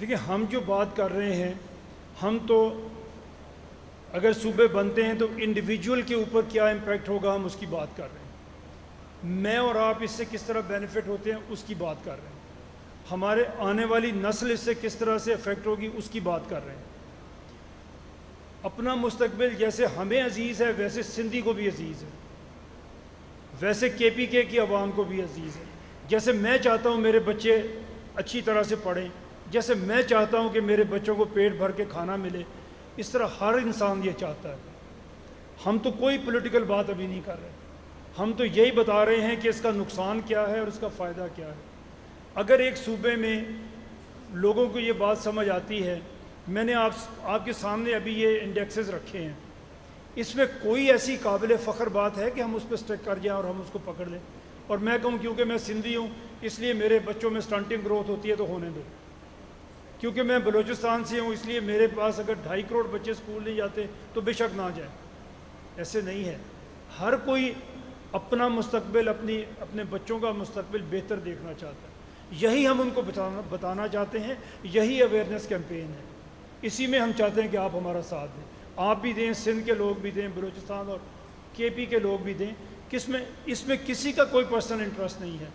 دیکھیں ہم جو بات کر رہے ہیں، ہم تو اگر صوبے بنتے ہیں تو انڈیویجول کے اوپر کیا امپیکٹ ہوگا ہم اس کی بات کر رہے ہیں، میں اور آپ اس سے کس طرح بینیفٹ ہوتے ہیں اس کی بات کر رہے ہیں، ہمارے آنے والی نسل اس سے کس طرح سے افیکٹ ہوگی اس کی بات کر رہے ہیں۔ اپنا مستقبل جیسے ہمیں عزیز ہے ویسے سندھی کو بھی عزیز ہے، ویسے کے پی کے کی عوام کو بھی عزیز ہے۔ جیسے میں چاہتا ہوں میرے بچے اچھی طرح سے پڑھیں، جیسے میں چاہتا ہوں کہ میرے بچوں کو پیٹ بھر کے کھانا ملے، اس طرح ہر انسان یہ چاہتا ہے۔ ہم تو کوئی پولیٹیکل بات ابھی نہیں کر رہے، ہم تو یہی بتا رہے ہیں کہ اس کا نقصان کیا ہے اور اس کا فائدہ کیا ہے۔ اگر ایک صوبے میں لوگوں کو یہ بات سمجھ آتی ہے، میں نے آپ کے سامنے ابھی یہ انڈیکسز رکھے ہیں، اس میں کوئی ایسی قابل فخر بات ہے کہ ہم اس پہ اسٹک کر جائیں اور ہم اس کو پکڑ لیں اور میں کہوں کیونکہ میں سندھی ہوں اس لیے میرے بچوں میں سٹنٹنگ گروتھ ہوتی ہے تو ہونے دو، کیونکہ میں بلوچستان سے ہوں اس لیے میرے پاس اگر 2.5 کروڑ بچے اسکول نہیں جاتے تو بے شک نہ جائیں۔ ایسے نہیں ہے، ہر کوئی اپنا مستقبل اپنے بچوں کا مستقبل بہتر دیکھنا چاہتا ہے، یہی ہم ان کو بتانا چاہتے ہیں، یہی اویئرنیس کیمپین ہے، اسی میں ہم چاہتے ہیں کہ آپ ہمارا ساتھ دیں، آپ بھی دیں، سندھ کے لوگ بھی دیں، بلوچستان اور کے پی کے لوگ بھی دیں۔ اس میں کسی کا کوئی پرسنل انٹرسٹ نہیں ہے،